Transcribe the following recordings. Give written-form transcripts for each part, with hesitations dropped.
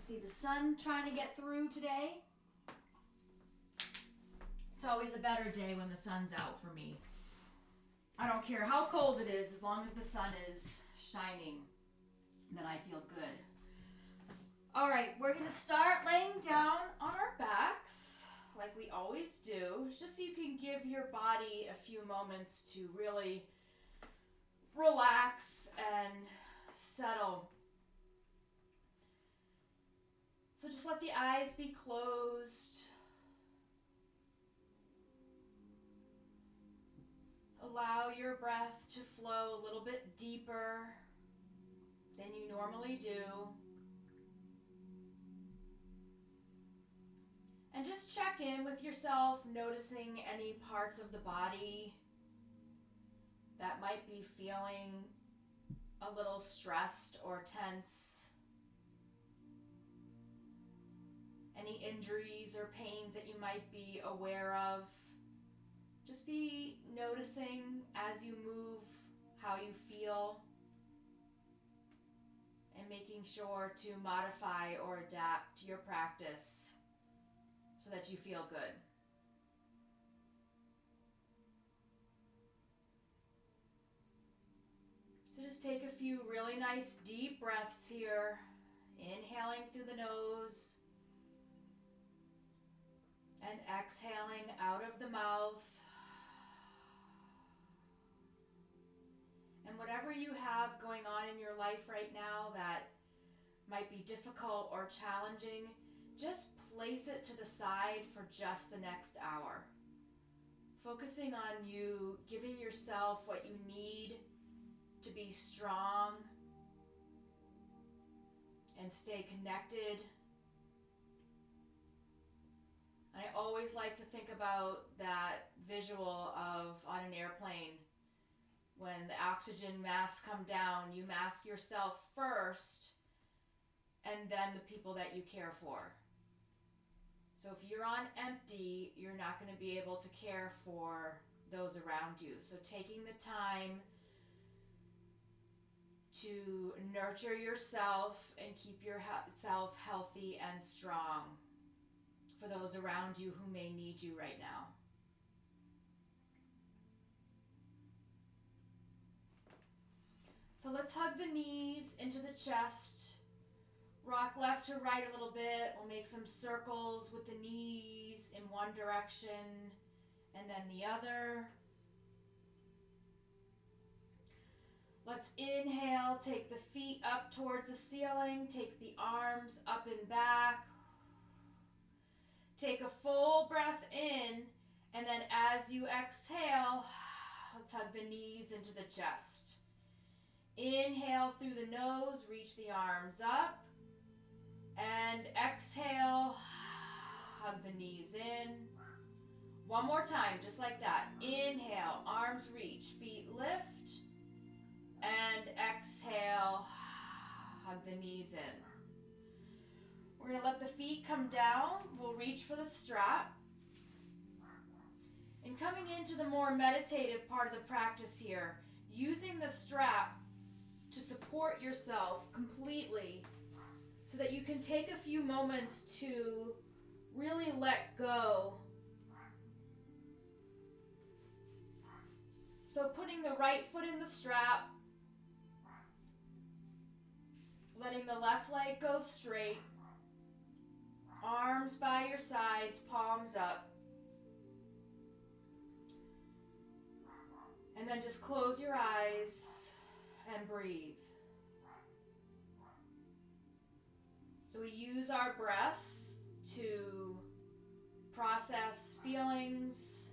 see the sun trying to get through today. It's always a better day when the sun's out for me. I don't care how cold it is, as long as the sun is shining, then I feel good. All right, we're going to start laying down on our backs like we always do, just so you can give your body a few moments to really relax and settle. So just let the eyes be closed. Allow your breath to flow a little bit deeper than you normally do. And just check in with yourself, noticing any parts of the body that might be feeling a little stressed or tense. Any injuries or pains that you might be aware of. Just be noticing as you move how you feel and making sure to modify or adapt your practice so that you feel good. So just take a few really nice deep breaths here, inhaling through the nose and exhaling out of the mouth. And whatever you have going on in your life right now that might be difficult or challenging, just place it to the side for just the next hour. Focusing on you, giving yourself what you need to be strong and stay connected. I always like to think about that visual of on an airplane. When the oxygen masks come down, you mask yourself first and then the people that you care for. So if you're on empty, you're not going to be able to care for those around you. So taking the time to nurture yourself and keep yourself healthy and strong for those around you who may need you right now. So let's hug the knees into the chest. Rock left to right a little bit. We'll make some circles with the knees in one direction and then the other. Let's inhale, take the feet up towards the ceiling, take the arms up and back. Take a full breath in, and then as you exhale, let's hug the knees into the chest. Inhale through the nose, reach the arms up. And exhale, hug the knees in. One more time, just like that. Inhale, arms reach, feet lift. And exhale, hug the knees in. We're going to let the feet come down. We'll reach for the strap. And coming into the more meditative part of the practice here, using the strap to support yourself completely so that you can take a few moments to really let go. So putting the right foot in the strap, letting the left leg go straight, arms by your sides, palms up. And then just close your eyes and breathe. So we use our breath to process feelings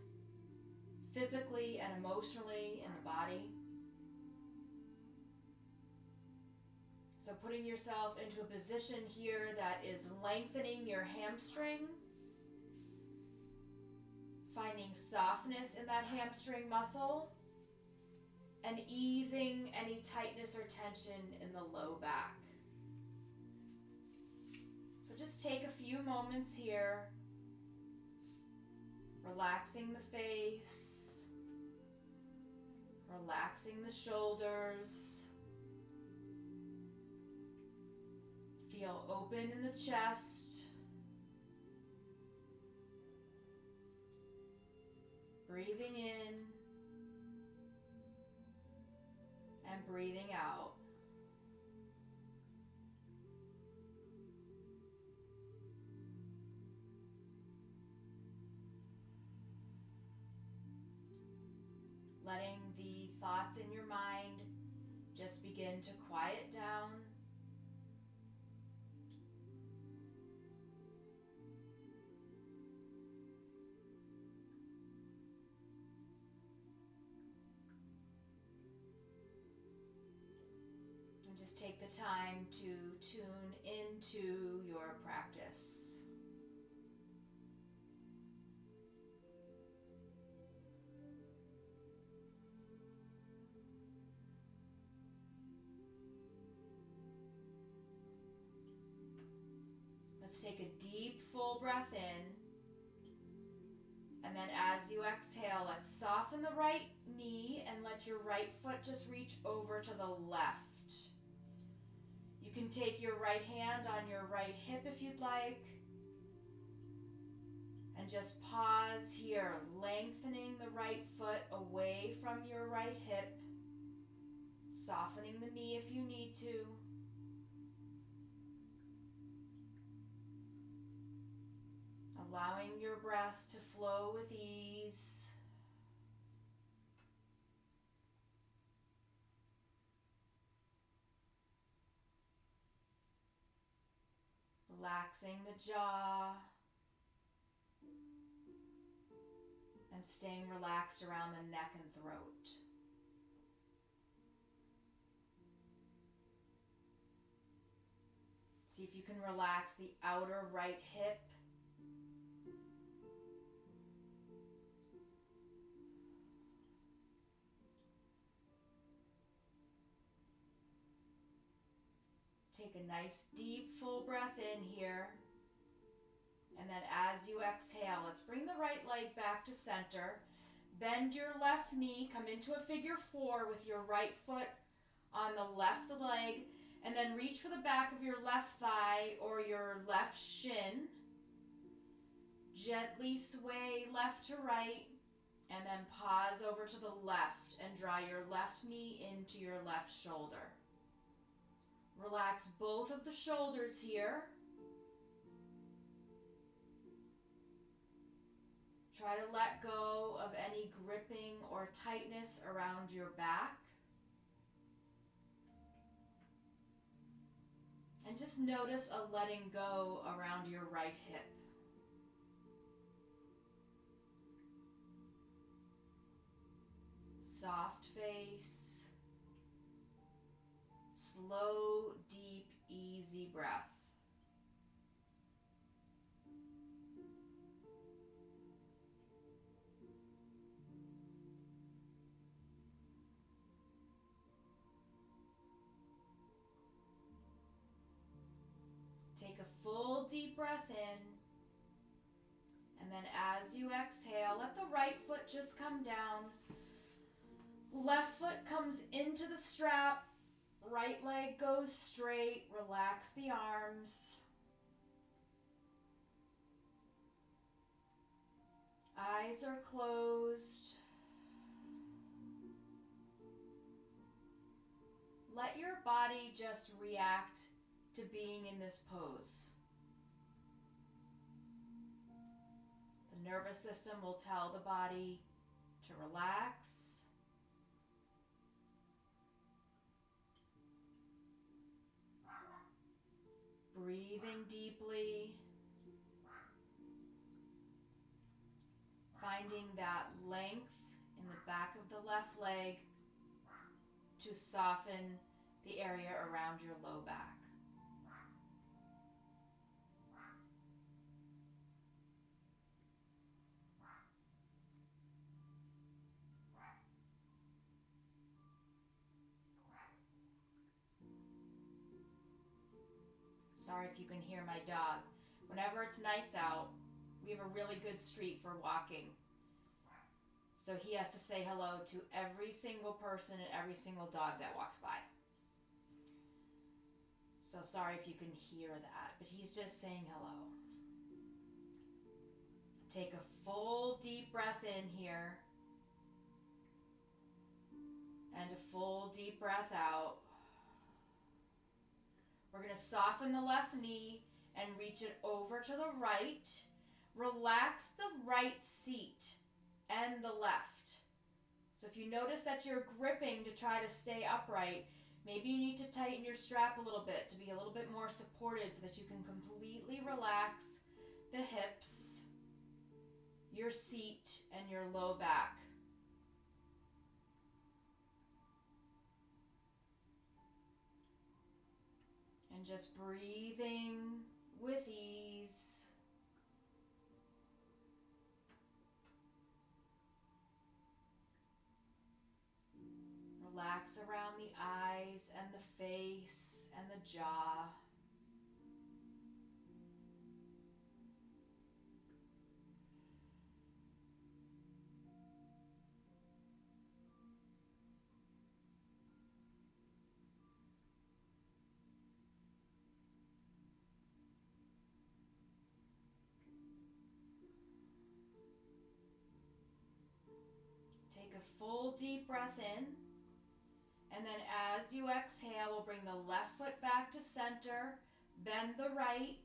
physically and emotionally in the body. So putting yourself into a position here that is lengthening your hamstring, finding softness in that hamstring muscle, and easing any tightness or tension in the low back. So just take a few moments here, relaxing the face, relaxing the shoulders, Feel open in the chest. Breathing in and breathing out. Letting the thoughts in your mind just begin to quiet down. And just take the time to tune into your practice. Let's take a deep, full breath in. And then as you exhale, let's soften the right knee and let your right foot just reach over to the left. You can take your right hand on your right hip if you'd like. And just pause here, lengthening the right foot away from your right hip. Softening the knee if you need to. Allowing your breath to flow with ease. Relaxing the jaw. And staying relaxed around the neck and throat. See if you can relax the outer right hip. Take a nice deep full breath in here. And then as you exhale, let's bring the right leg back to center. Bend your left knee, come into a figure 4 with your right foot on the left leg. And then reach for the back of your left thigh or your left shin. Gently sway left to right. And then pause over to the left and draw your left knee into your left shoulder. Relax both of the shoulders here. Try to let go of any gripping or tightness around your back. And just notice a letting go around your right hip. Soft face. Slow, deep, easy breath. Take a full deep breath in. And then as you exhale, let the right foot just come down. Left foot comes into the strap. Right leg goes straight. Relax the arms. Eyes are closed. Let your body just react to being in this pose. The nervous system will tell the body to relax. Breathing deeply. Finding that length in the back of the left leg to soften the area around your low back. Sorry if you can hear my dog. Whenever it's nice out, we have a really good street for walking. So he has to say hello to every single person and every single dog that walks by. So sorry if you can hear that, but he's just saying hello. Take a full deep breath in here. And a full deep breath out. We're going to soften the left knee and reach it over to the right. Relax the right seat and the left. So if you notice that you're gripping to try to stay upright, maybe you need to tighten your strap a little bit to be a little bit more supported so that you can completely relax the hips, your seat, and your low back. And just breathing with ease. Relax around the eyes and the face and the jaw. Take a full deep breath in. And then as you exhale, we'll bring the left foot back to center, bend the right,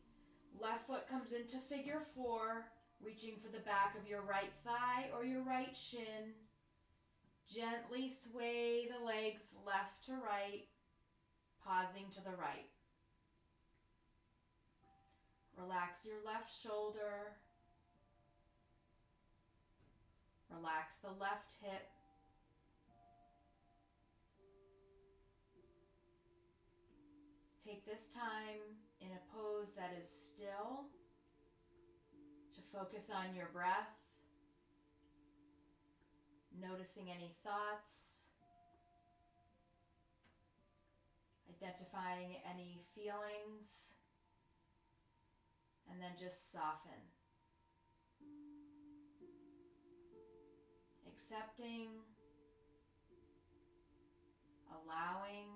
left foot comes into figure 4, reaching for the back of your right thigh or your right shin. Gently sway the legs left to right, pausing to the right. Relax your left shoulder. Relax the left hip. Take this time in a pose that is still to focus on your breath, noticing any thoughts, identifying any feelings, and then just soften. Accepting, allowing,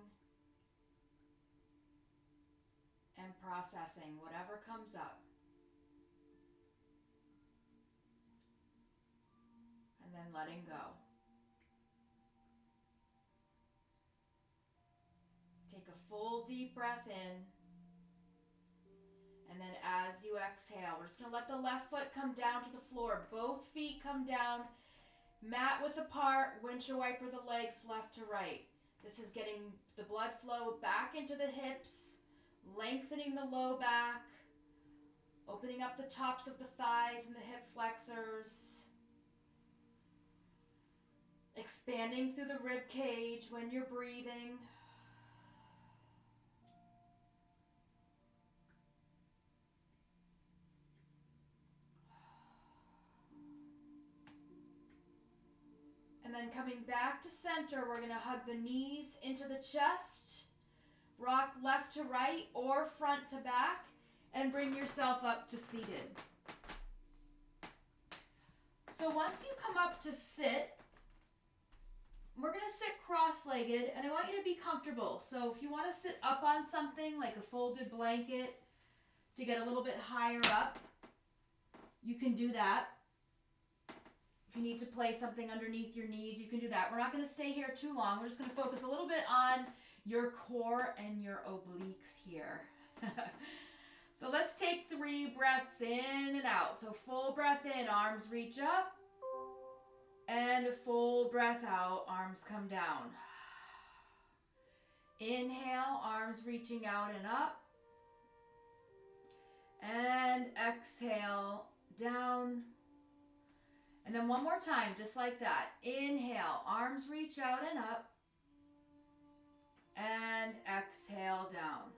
and processing whatever comes up. And then letting go. Take a full deep breath in. And then as you exhale, we're just going to let the left foot come down to the floor. Both feet come down, mat width apart, windshield wiper the legs left to right. This is getting the blood flow back into the hips, lengthening the low back, opening up the tops of the thighs and the hip flexors, expanding through the rib cage when you're breathing. And then coming back to center, we're going to hug the knees into the chest, rock left to right or front to back, and bring yourself up to seated. So once you come up to sit, we're going to sit cross-legged, and I want you to be comfortable. So if you want to sit up on something like a folded blanket to get a little bit higher up, you can do that. If you need to place something underneath your knees, you can do that. We're not going to stay here too long. We're just going to focus a little bit on your core and your obliques here. So let's take 3 breaths in and out. So full breath in, arms reach up. And a full breath out, arms come down. Inhale, arms reaching out and up. And exhale, down. And then one more time, just like that. Inhale, arms reach out and up. And exhale, down.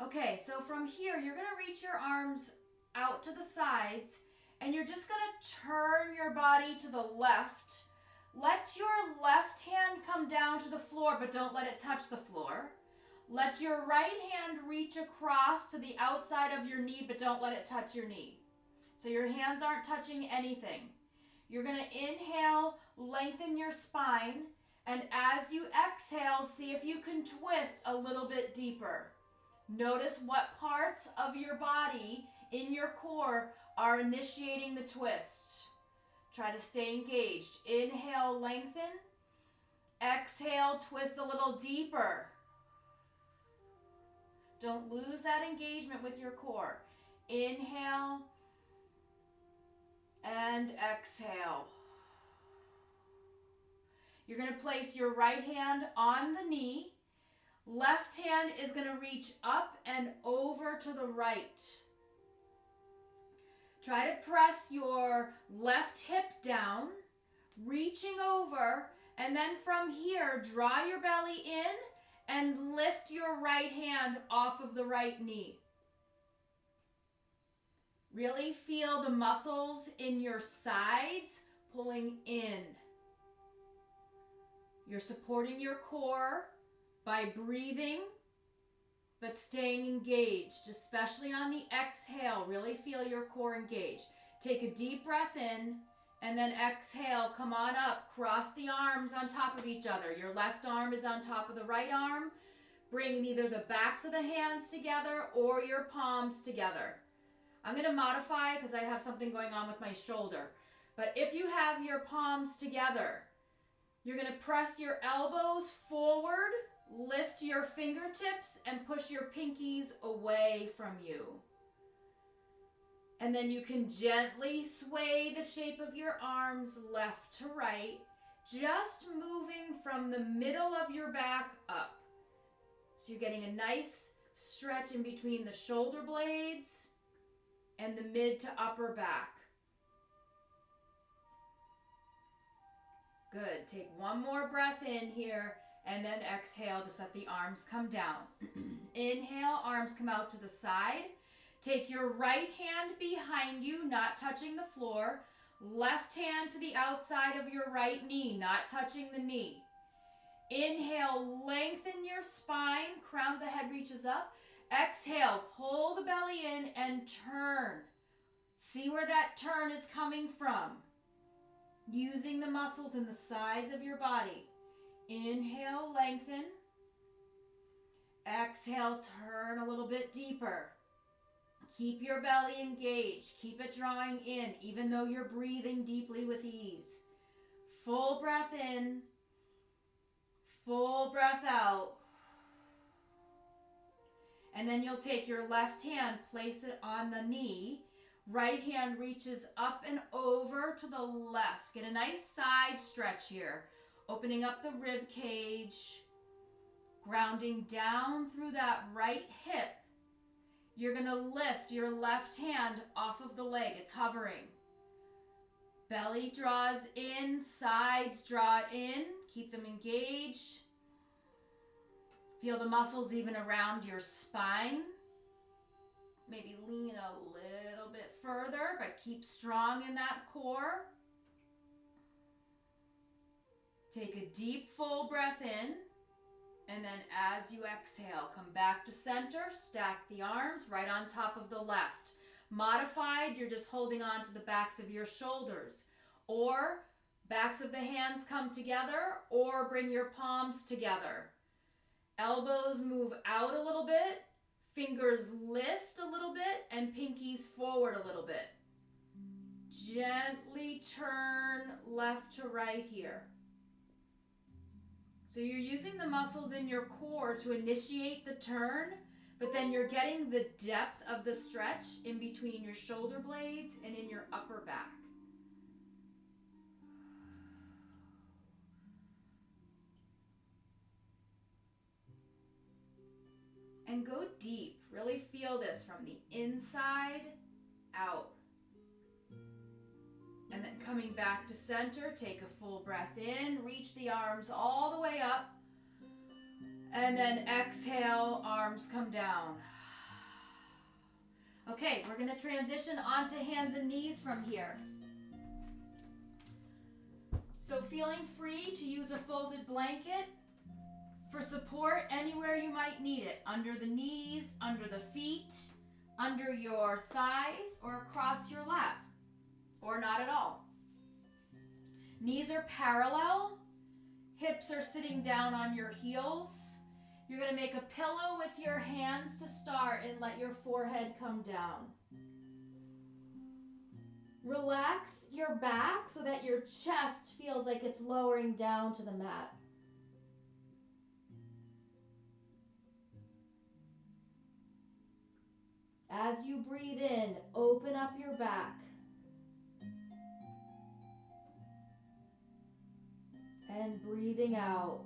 Okay, so from here, you're going to reach your arms out to the sides, and you're just going to turn your body to the left. Let your left hand come down to the floor, but don't let it touch the floor. Let your right hand reach across to the outside of your knee, but don't let it touch your knee. So your hands aren't touching anything. You're going to inhale, lengthen your spine, and as as you exhale, see if you can twist a little bit deeper. Notice what parts of your body in your core are initiating the twist. Try to stay engaged. Inhale, lengthen. Exhale, twist a little deeper. Don't lose that engagement with your core. Inhale and exhale. You're going to place your right hand on the knee. Left hand is going to reach up and over to the right. Try to press your left hip down, reaching over, and then from here, draw your belly in and lift your right hand off of the right knee. Really feel the muscles in your sides pulling in. You're supporting your core by breathing, but staying engaged, especially on the exhale. Really feel your core engaged. Take a deep breath in, and then exhale, come on up, cross the arms on top of each other. Your left arm is on top of the right arm. Bring either the backs of the hands together or your palms together. I'm going to modify because I have something going on with my shoulder. But if you have your palms together, you're going to press your elbows forward, lift your fingertips, and push your pinkies away from you. And then you can gently sway the shape of your arms left to right, just moving from the middle of your back up. So you're getting a nice stretch in between the shoulder blades and the mid to upper back. Good. Take one more breath in here, and then exhale, just let the arms come down. Inhale, arms come out to the side. Take your right hand behind you, not touching the floor. Left hand to the outside of your right knee, not touching the knee. Inhale, lengthen your spine, crown of the head reaches up. Exhale, pull the belly in and turn. See where that turn is coming from. Using the muscles in the sides of your body. Inhale, lengthen. Exhale, turn a little bit deeper. Keep your belly engaged. Keep it drawing in, even though you're breathing deeply with ease. Full breath in. Full breath out. And then you'll take your left hand, place it on the knee. Right hand reaches up and over to the left. Get a nice side stretch here. Opening up the rib cage. Grounding down through that right hip. You're going to lift your left hand off of the leg. It's hovering. Belly draws in, sides draw in. Keep them engaged. Feel the muscles even around your spine. Maybe lean a little bit further, but keep strong in that core. Take a deep, full breath in. And then as you exhale, come back to center, stack the arms right on top of the left. Modified, you're just holding on to the backs of your shoulders. Or backs of the hands come together, or bring your palms together. Elbows move out a little bit, fingers lift a little bit, and pinkies forward a little bit. Gently turn left to right here. So you're using the muscles in your core to initiate the turn, but then you're getting the depth of the stretch in between your shoulder blades and in your upper back. And go deep. Really feel this from the inside out. And then coming back to center, take a full breath in, reach the arms all the way up, and then exhale, arms come down. Okay, we're going to transition onto hands and knees from here. So feeling free to use a folded blanket for support anywhere you might need it, under the knees, under the feet, under your thighs, or across your lap. Or not at all. Knees are parallel, Hips are sitting down on your heels. You're going to make a pillow with your hands to start and let your forehead come down. Relax your back so that your chest feels like it's lowering down to the mat. As you breathe in, open up your back. And breathing out,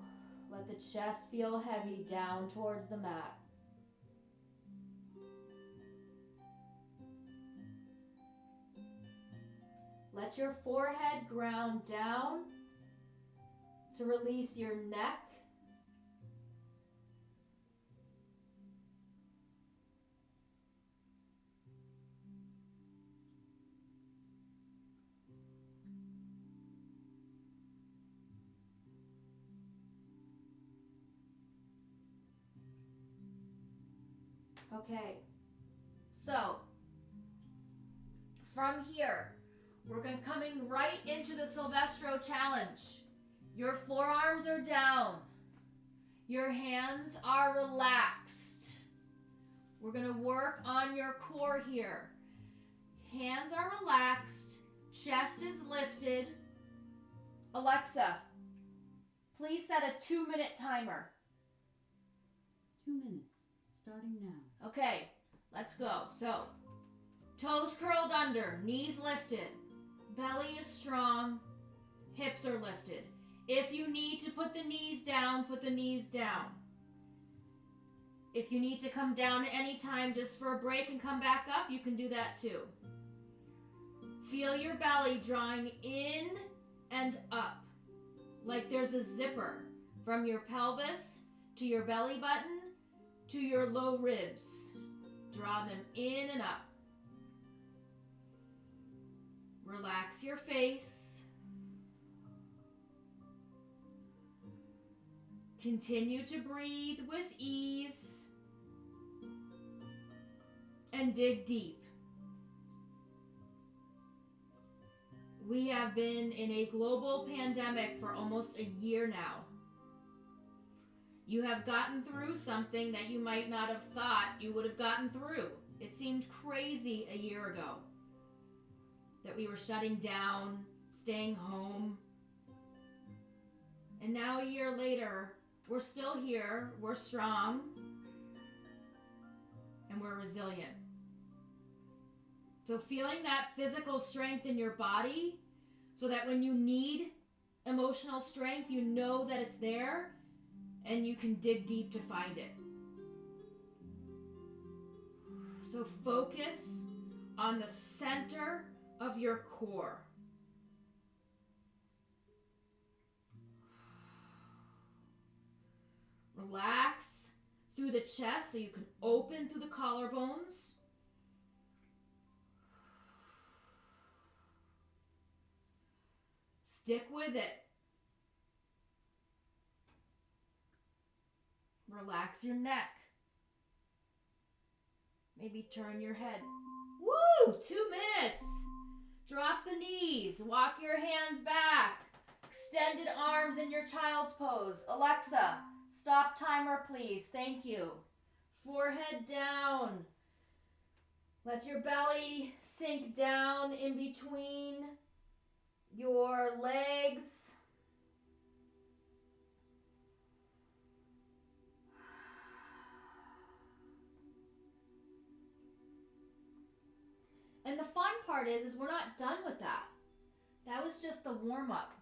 let the chest feel heavy down towards the mat. Let your forehead ground down to release your neck. Okay, so from here, we're coming right into the Silvestro challenge. Your forearms are down. Your hands are relaxed. We're going to work on your core here. Hands are relaxed. Chest is lifted. Alexa, please set a 2-minute timer. 2 minutes. Starting now. Okay, let's go. So, toes curled under, knees lifted, belly is strong, hips are lifted. If you need to put the knees down, put the knees down. If you need to come down at any time just for a break and come back up, you can do that too. Feel your belly drawing in and up, like there's a zipper from your pelvis to your belly button to your low ribs. Draw them in and up. Relax your face. Continue to breathe with ease. And dig deep. We have been in a global pandemic for almost a year now. You have gotten through something that you might not have thought you would have gotten through. It seemed crazy a year ago that we were shutting down, staying home. And now a year later, we're still here, we're strong, and we're resilient. So feeling that physical strength in your body so that when you need emotional strength, you know that it's there and you can dig deep to find it. So focus on the center of your core. Relax through the chest so you can open through the collarbones. Stick with it. Relax your neck. Maybe turn your head. Woo! 2 minutes. Drop the knees. Walk your hands back. Extended arms in your child's pose. Alexa, stop timer, please. Thank you. Forehead down. Let your belly sink down in between your legs. And the fun part is we're not done with that. That was just the warm-up.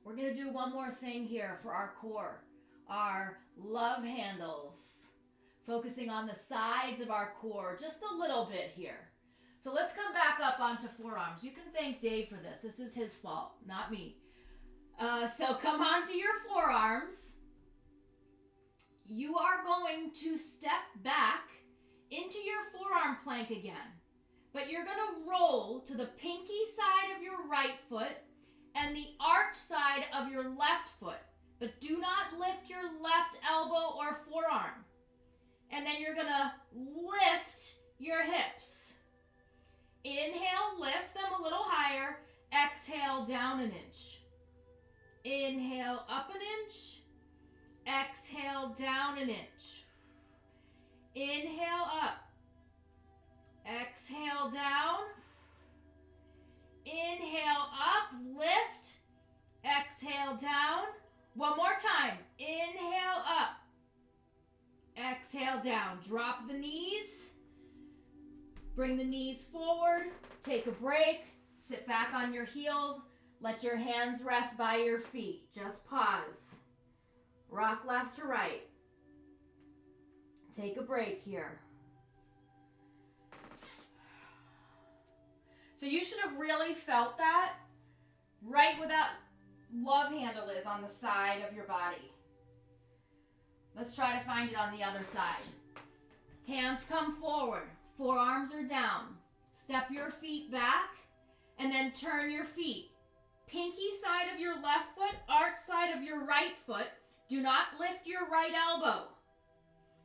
We're going to do one more thing here for our core. Our love handles. Focusing on the sides of our core just a little bit here. So let's come back up onto forearms. You can thank Dave for this. This is his fault, not me. So come onto your forearms. You are going to step back into your forearm plank again. But you're going to roll to the pinky side of your right foot and the arch side of your left foot. But do not lift your left elbow or forearm. And then you're going to lift your hips. Inhale, lift them a little higher. Exhale, down an inch. Inhale up an inch. Exhale down an inch. Inhale up. Exhale down. Inhale up, lift. Exhale down. One more time. Inhale up. Exhale down. Drop the knees. Bring the knees forward. Take a break. Sit back on your heels. Let your hands rest by your feet. Just pause. Rock left to right. Take a break here. So you should have really felt that right where that love handle is on the side of your body. Let's try to find it on the other side. Hands come forward. Forearms are down. Step your feet back and then turn your feet. Pinky side of your left foot, arch side of your right foot. Do not lift your right elbow.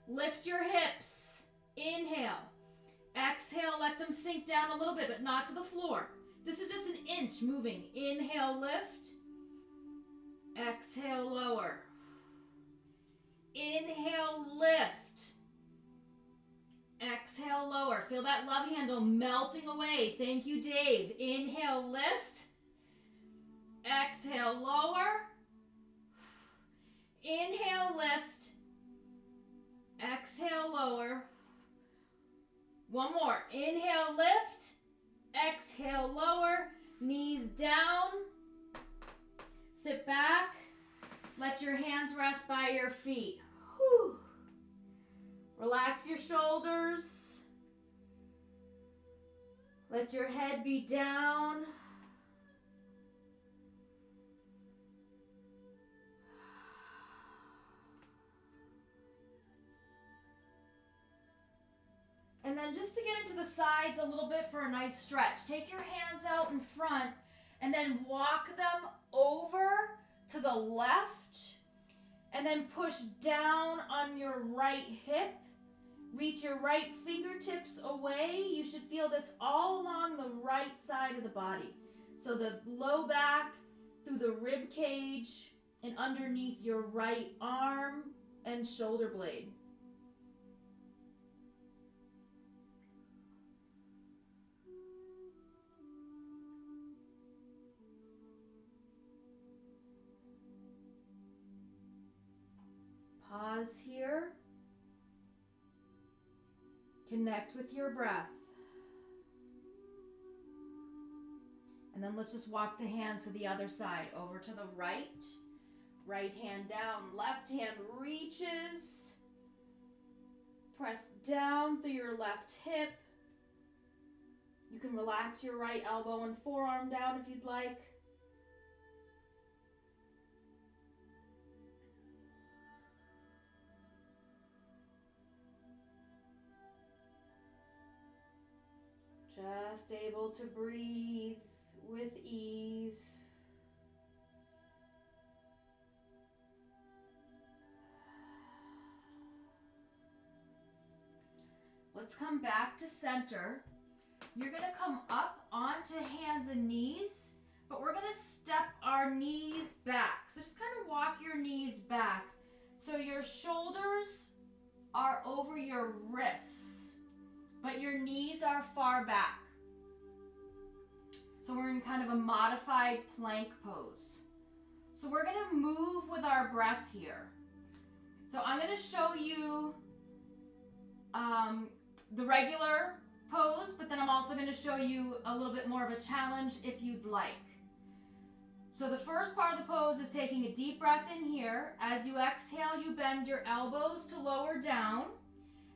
Lift your hips. Inhale. Exhale, let them sink down a little bit, but not to the floor. This is just an inch moving. Inhale, lift. Exhale, lower. Inhale, lift. Exhale, lower. Feel that love handle melting away. Thank you, Dave. Inhale, lift. Exhale, lower. Inhale, lift. Exhale, lower. One more. Inhale, lift. Exhale, lower. Knees down. Sit back. Let your hands rest by your feet. Whew. Relax your shoulders. Let your head be down. And then just to get into the sides a little bit for a nice stretch, take your hands out in front and then walk them over to the left and then push down on your right hip. Reach your right fingertips away. You should feel this all along the right side of the body. So the low back through the rib cage and underneath your right arm and shoulder blade. Pause here. Connect with your breath. And then let's just walk the hands to the other side. Over to the right. Right hand down. Left hand reaches. Press down through your left hip. You can relax your right elbow and forearm down if you'd like. Just able to breathe with ease. Let's come back to center. You're going to come up onto hands and knees, but we're going to step our knees back. So just kind of walk your knees back so your shoulders are over your wrists, but your knees are far back. So we're in kind of a modified plank pose. So we're going to move with our breath here. So I'm going to show you the regular pose, but then I'm also going to show you a little bit more of a challenge if you'd like. So the first part of the pose is taking a deep breath in here. As you exhale, you bend your elbows to lower down.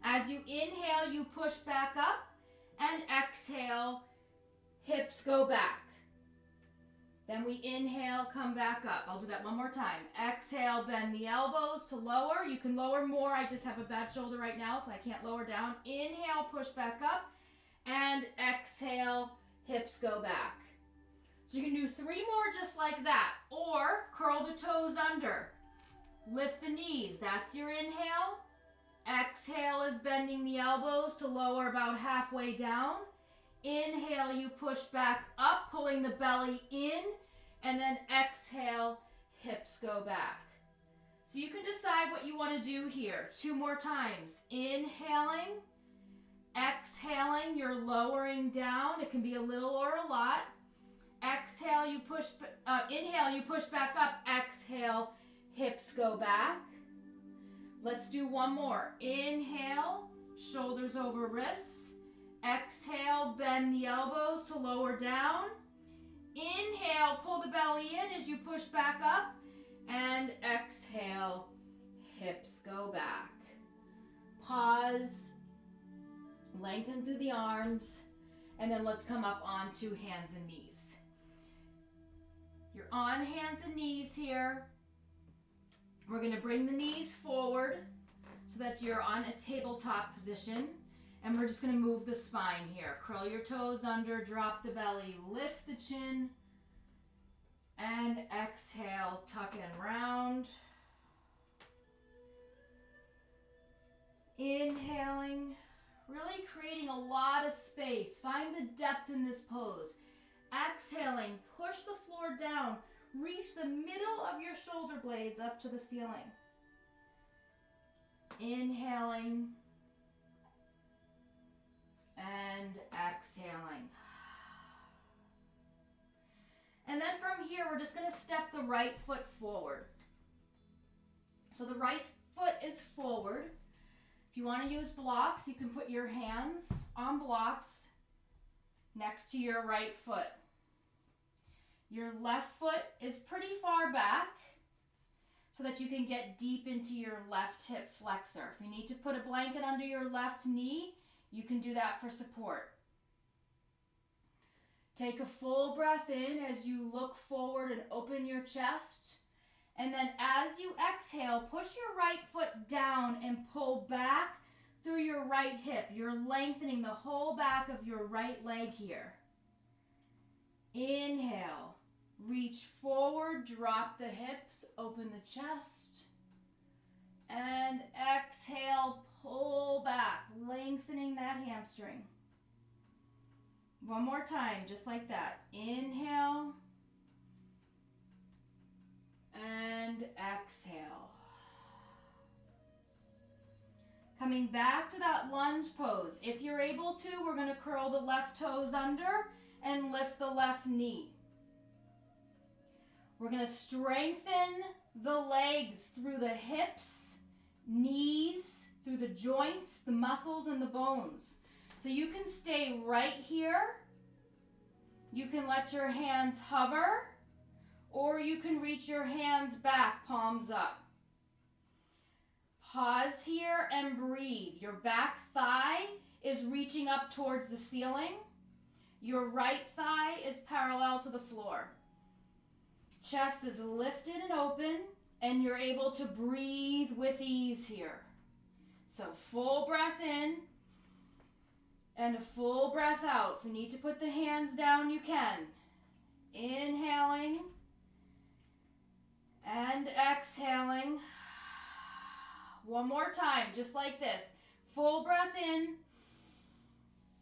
As you inhale, you push back up, and exhale, hips go back. Then we inhale, come back up. I'll do that one more time. Exhale, bend the elbows to lower. You can lower more. I just have a bad shoulder right now, so I can't lower down. Inhale, push back up, and exhale, hips go back. So you can do 3 more just like that, or curl the toes under. Lift the knees. That's your inhale. Exhale is bending the elbows to lower about halfway down. Inhale, you push back up, pulling the belly in, and then exhale, hips go back. So you can decide what you want to do here. 2 more times. Inhaling, exhaling, you're lowering down. It can be a little or a lot. Exhale, you push, inhale, you push back up. Exhale, hips go back. Let's do one more. Inhale, shoulders over wrists. Exhale, bend the elbows to lower down. Inhale, pull the belly in as you push back up. And exhale, hips go back. Pause, lengthen through the arms, and then let's come up onto hands and knees. You're on hands and knees here. We're going to bring the knees forward so that you're on a tabletop position. And we're just going to move the spine here. Curl your toes under, drop the belly, lift the chin. And exhale, tuck and round. Inhaling, really creating a lot of space. Find the depth in this pose. Exhaling, push the floor down. Reach the middle of your shoulder blades up to the ceiling. Inhaling and exhaling. And then from here, we're just going to step the right foot forward. So the right foot is forward. If you want to use blocks, you can put your hands on blocks next to your right foot. Your left foot is pretty far back so that you can get deep into your left hip flexor. If you need to put a blanket under your left knee, you can do that for support. Take a full breath in as you look forward and open your chest. And then as you exhale, push your right foot down and pull back through your right hip. You're lengthening the whole back of your right leg here. Inhale, reach forward, drop the hips, open the chest. And exhale, pull back, lengthening that hamstring. One more time, just like that. Inhale and exhale. Coming back to that lunge pose. If you're able to, we're going to curl the left toes under and lift the left knee. We're going to strengthen the legs through the hips, knees, through the joints, the muscles, and the bones. So you can stay right here. You can let your hands hover, or you can reach your hands back, palms up. Pause here and breathe. Your back thigh is reaching up towards the ceiling. Your right thigh is parallel to the floor. Chest is lifted and open, and you're able to breathe with ease here. So full breath in and a full breath out. If you need to put the hands down, you can. Inhaling and exhaling. One more time, just like this. Full breath in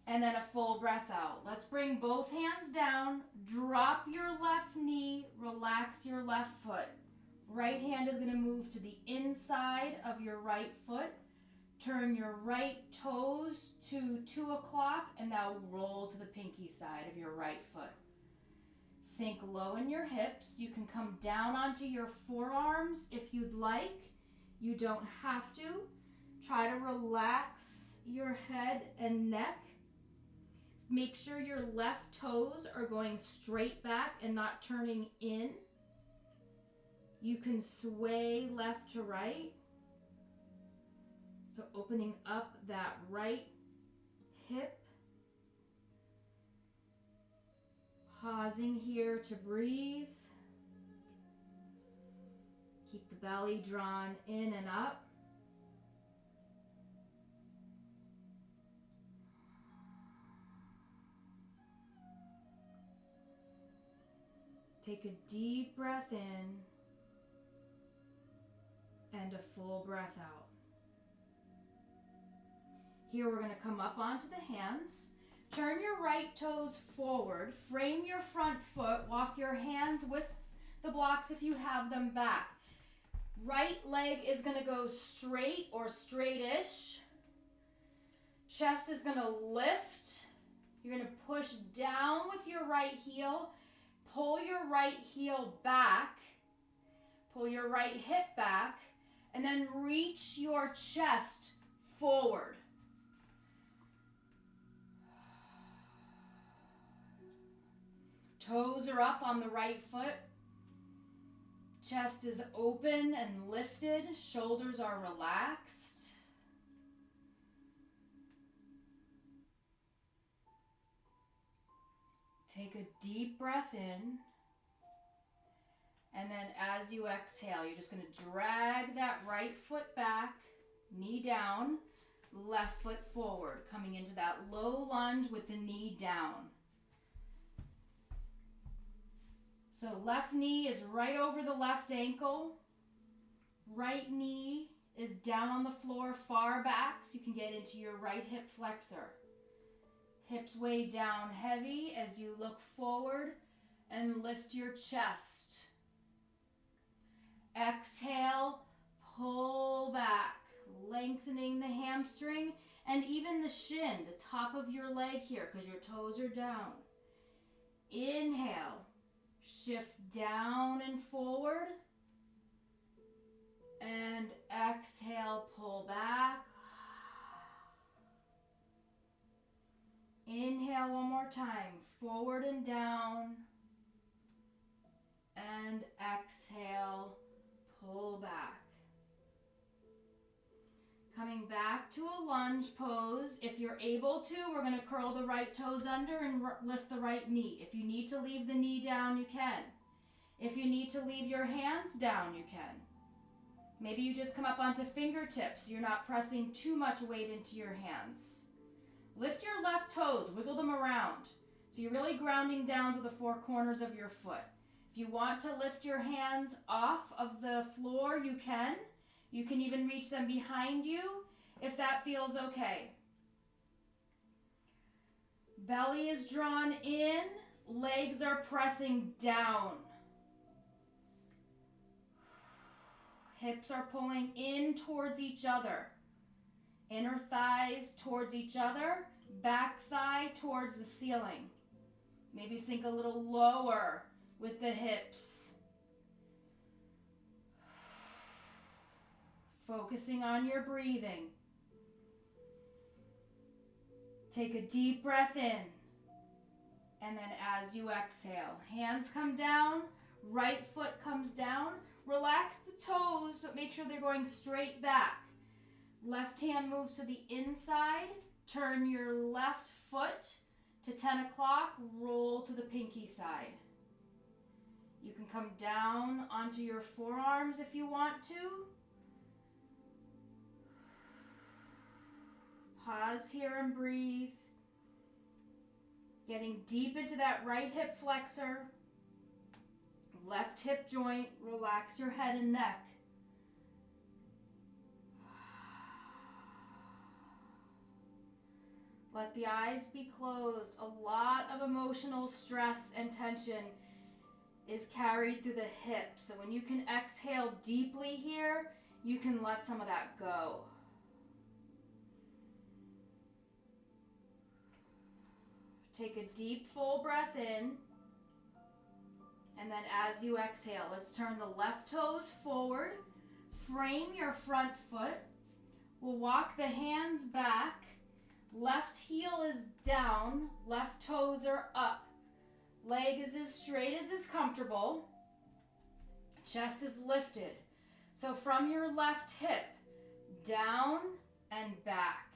and then a full breath out. Let's bring both hands down. Drop your left knee. Relax your left foot. Right hand is going to move to the inside of your right foot. Turn your right toes to 2 o'clock and now roll to the pinky side of your right foot. Sink low in your hips. You can come down onto your forearms if you'd like. You don't have to. Try to relax your head and neck. Make sure your left toes are going straight back and not turning in. You can sway left to right. So opening up that right hip. Pausing here to breathe. Keep the belly drawn in and up. Take a deep breath in and a full breath out. Here we're going to come up onto the hands. Turn your right toes forward. Frame your front foot. Walk your hands with the blocks if you have them back. Right leg is going to go straight or straight-ish. Chest is going to lift. You're going to push down with your right heel. Pull your right heel back. Pull your right hip back. And then reach your chest forward. Toes are up on the right foot. Chest is open and lifted. Shoulders are relaxed. Take a deep breath in. And then as you exhale, you're just going to drag that right foot back, knee down, left foot forward, coming into that low lunge with the knee down. So left knee is right over the left ankle. Right knee is down on the floor, far back, so you can get into your right hip flexor. Hips way down heavy as you look forward and lift your chest. Exhale, pull back, lengthening the hamstring and even the shin, the top of your leg here, because your toes are down. Inhale, shift down and forward. And exhale, pull back. Inhale one more time, forward and down. And exhale, pull back. Coming back to a lunge pose. If you're able to, we're going to curl the right toes under and lift the right knee. If you need to leave the knee down, you can. If you need to leave your hands down, you can. Maybe you just come up onto fingertips. You're not pressing too much weight into your hands. Lift your left toes, wiggle them around. So you're really grounding down to the four corners of your foot. If you want to lift your hands off of the floor, you can. You can even reach them behind you if that feels okay. Belly is drawn in, legs are pressing down. Hips are pulling in towards each other. Inner thighs towards each other, back thigh towards the ceiling. Maybe sink a little lower with the hips. Focusing on your breathing. Take a deep breath in. And then as you exhale, hands come down, right foot comes down. Relax the toes, but make sure they're going straight back. Left hand moves to the inside. Turn your left foot to 10 o'clock. Roll to the pinky side. You can come down onto your forearms if you want to. Pause here and breathe. Getting deep into that right hip flexor. Left hip joint. Relax your head and neck. Let the eyes be closed. A lot of emotional stress and tension is carried through the hips. So when you can exhale deeply here, you can let some of that go. Take a deep full breath in. And then as you exhale, let's turn the left toes forward. Frame your front foot. We'll walk the hands back. Left heel is down, left toes are up. Leg is as straight as is comfortable. Chest is lifted. So from your left hip, down and back.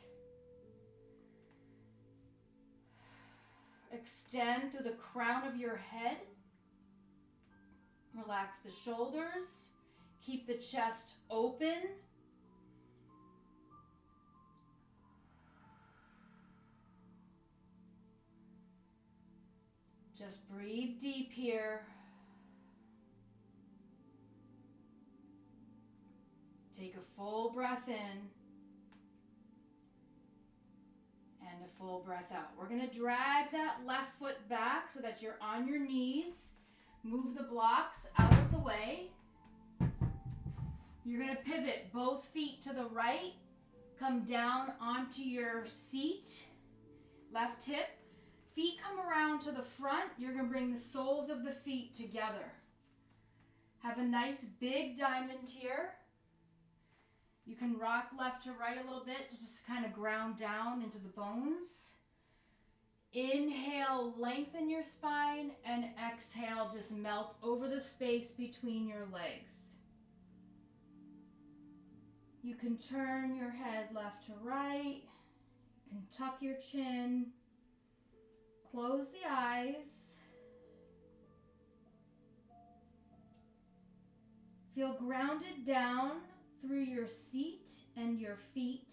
Extend through the crown of your head. Relax the shoulders. Keep the chest open. Just breathe deep here. Take a full breath in and a full breath out. We're going to drag that left foot back so that you're on your knees. Move the blocks out of the way. You're going to pivot both feet to the right. Come down onto your seat. Left hip. Feet come around to the front. You're going to bring the soles of the feet together. Have a nice big diamond here. You can rock left to right a little bit to just kind of ground down into the bones. Inhale, lengthen your spine, and exhale, just melt over the space between your legs. You can turn your head left to right. You can tuck your chin. Close the eyes. Feel grounded down through your seat and your feet.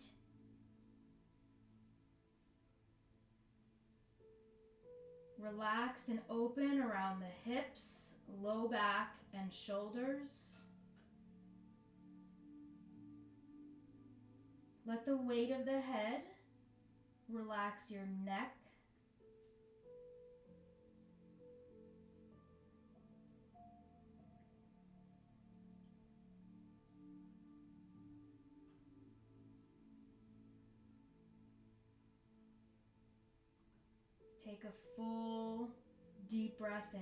Relax and open around the hips, low back, and shoulders. Let the weight of the head relax your neck. Take a full, deep breath in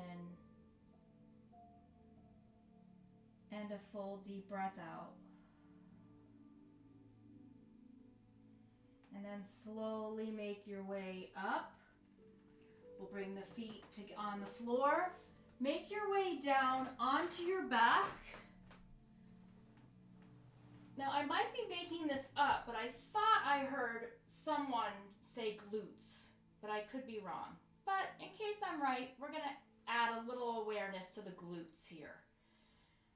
and a full, deep breath out. And then slowly make your way up. We'll bring the feet on the floor. Make your way down onto your back. Now, I might be making this up, but I thought I heard someone say glutes. But I could be wrong. But in case I'm right, we're going to add a little awareness to the glutes here.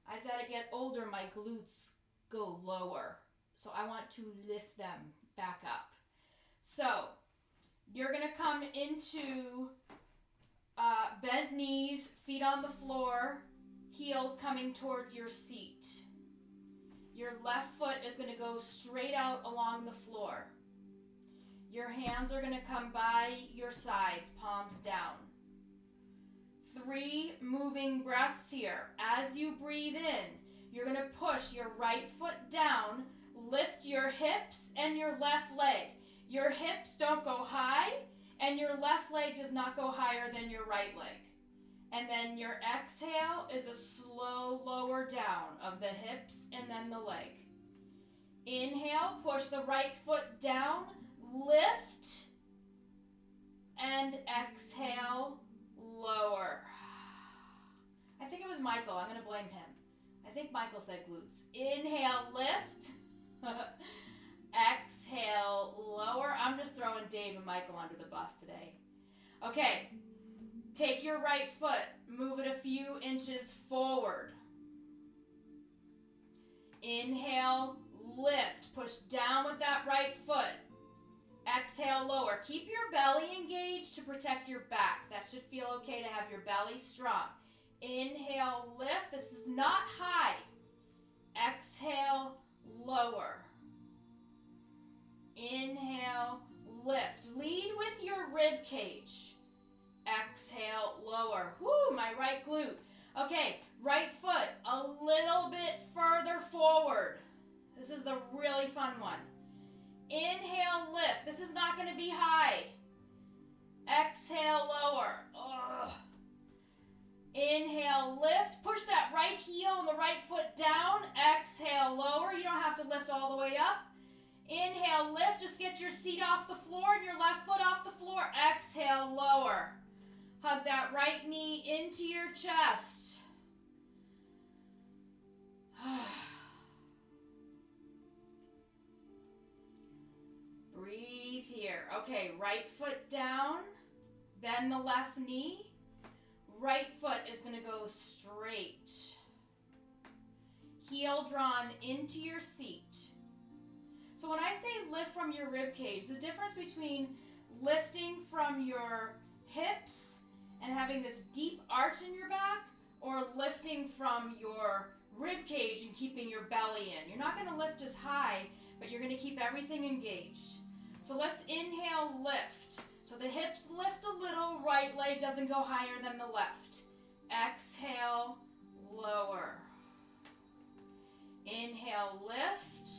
As I get older, my glutes go lower. So I want to lift them back up. So you're going to come into bent knees, feet on the floor, heels coming towards your seat. Your left foot is going to go straight out along the floor. Your hands are going to come by your sides, palms down. 3 moving breaths here. As you breathe in, you're going to push your right foot down, lift your hips and your left leg. Your hips don't go high, and your left leg does not go higher than your right leg. And then your exhale is a slow lower down of the hips and then the leg. Inhale, push the right foot down, lift, and exhale, lower. I think it was Michael. I'm going to blame him. I think Michael said glutes. Inhale, lift. Exhale, lower. I'm just throwing Dave and Michael under the bus today. Okay. Take your right foot. Move it a few inches forward. Inhale, lift. Push down with that right foot. Exhale, lower. Keep your belly engaged to protect your back. That should feel okay to have your belly strong. Inhale, lift. This is not high. Exhale, lower. Inhale, lift. Lead with your rib cage. Exhale, lower. Whoo, my right glute. Okay, right foot a little bit further forward. This is a really fun one. Inhale, lift. This is not going to be high. Exhale, lower. Ugh. Inhale, lift. Push that right heel and the right foot down. Exhale, lower. You don't have to lift all the way up. Inhale, lift. Just get your seat off the floor and your left foot off the floor. Exhale, lower. Hug that right knee into your chest. Breathe here. Okay, right foot down. Bend the left knee. Right foot is going to go straight. Heel drawn into your seat. So when I say lift from your rib cage, the difference between lifting from your hips and having this deep arch in your back, or lifting from your rib cage and keeping your belly in. You're not going to lift as high, but you're going to keep everything engaged. So let's inhale, lift. So the hips lift a little, right leg doesn't go higher than the left. Exhale, lower. Inhale, lift.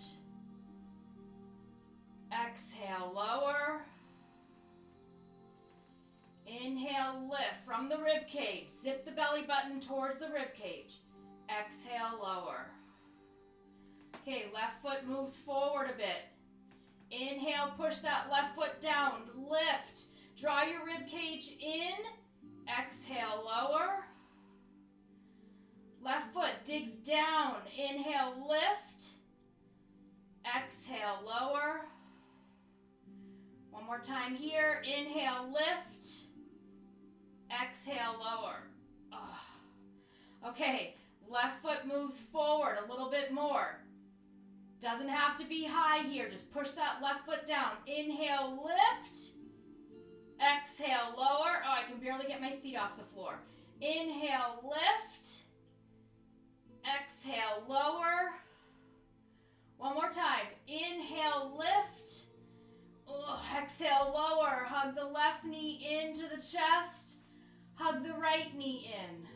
Exhale, lower. Inhale, lift from the rib cage. Zip the belly button towards the rib cage. Exhale, lower. Okay, left foot moves forward a bit. Inhale, push that left foot down. Lift. Draw your rib cage in. Exhale, lower. Left foot digs down. Inhale, lift. Exhale, lower. One more time here. Inhale, lift. Exhale, lower. Okay, left foot moves forward a little bit more. Doesn't have to be high here. Just push that left foot down. Inhale, lift. Exhale, lower. Oh, I can barely get my seat off the floor. Inhale, lift. Exhale, lower. One more time. Inhale, lift. Exhale, lower. Hug the left knee into the chest. Hug the right knee in.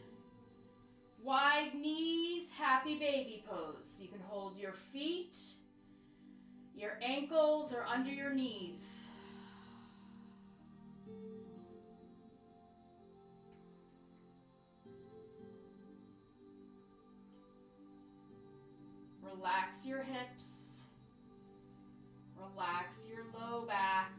Wide knees, happy baby pose. You can hold your feet, your ankles, or under your knees. Relax your hips. Relax your low back.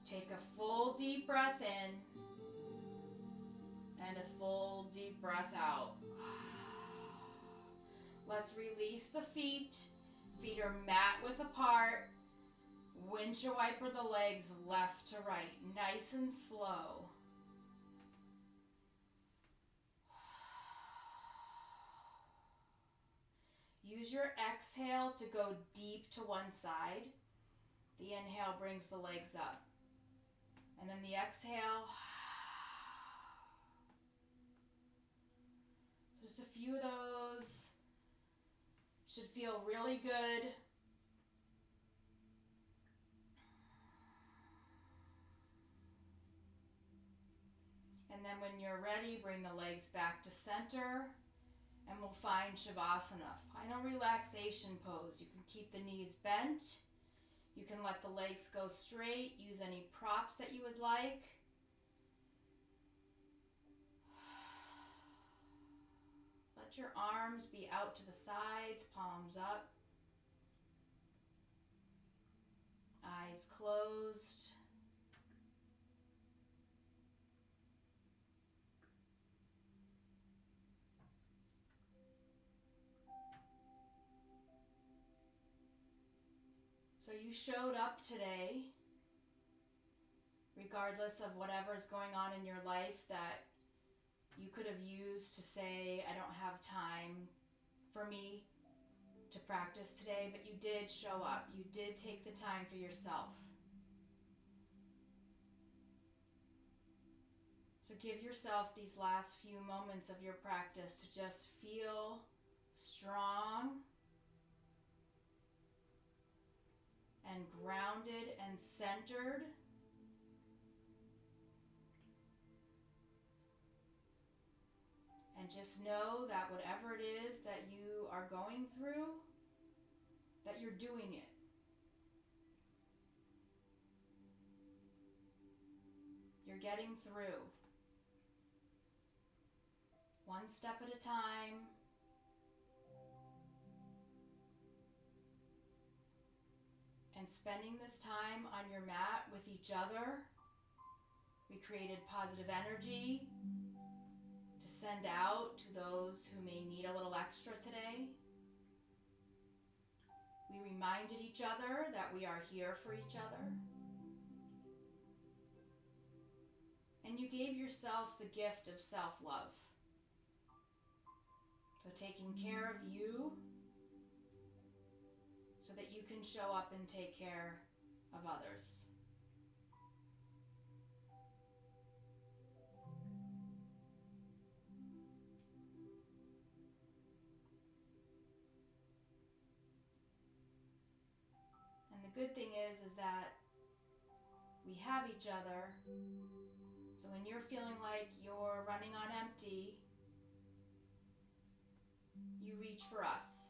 Take a full deep breath in and a full deep breath out. Let's release the feet. Feet are mat width apart. Windshield wiper the legs left to right, nice and slow. Use your exhale to go deep to one side. The inhale brings the legs up. And then the exhale. So just a few of those. Should feel really good. And then when you're ready, bring the legs back to center. And we'll find Shavasana, final relaxation pose. You can keep the knees bent. You can let the legs go straight. Use any props that you would like. Let your arms be out to the sides, palms up. Eyes closed. So you showed up today, regardless of whatever's going on in your life that you could have used to say, I don't have time for me to practice today, but you did show up. You did take the time for yourself. So give yourself these last few moments of your practice to just feel strong and grounded and centered. And just know that whatever it is that you are going through, that you're doing it. You're getting through. One step at a time. And spending this time on your mat with each other, we created positive energy to send out to those who may need a little extra today. We reminded each other that we are here for each other. And you gave yourself the gift of self-love. So taking care of you so that you can show up and take care of others. good thing is that we have each other. So when you're feeling like you're running on empty, you reach for us.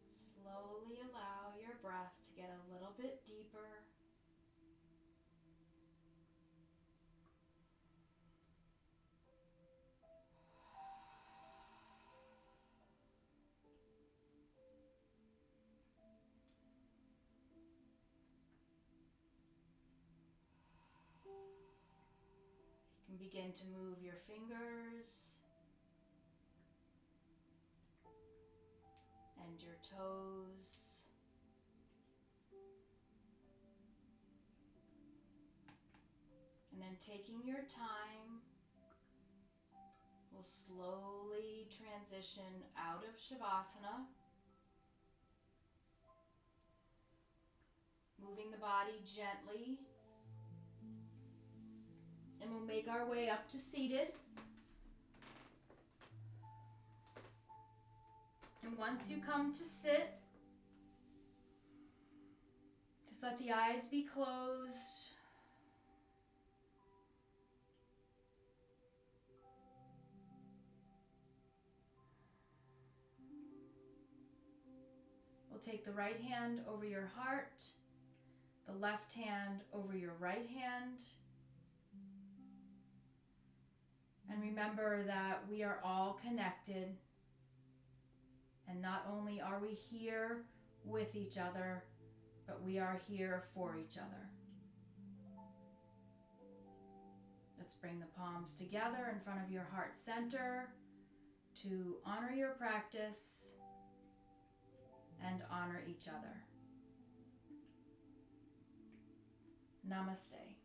Slowly allow your breath to get a little bit deeper. You can begin to move your fingers and your toes. And then taking your time, we'll slowly transition out of Shavasana, moving the body gently. And we'll make our way up to seated. And once you come to sit, just let the eyes be closed. We'll take the right hand over your heart, the left hand over your right hand. And remember that we are all connected. And not only are we here with each other, but we are here for each other. Let's bring the palms together in front of your heart center to honor your practice and honor each other. Namaste.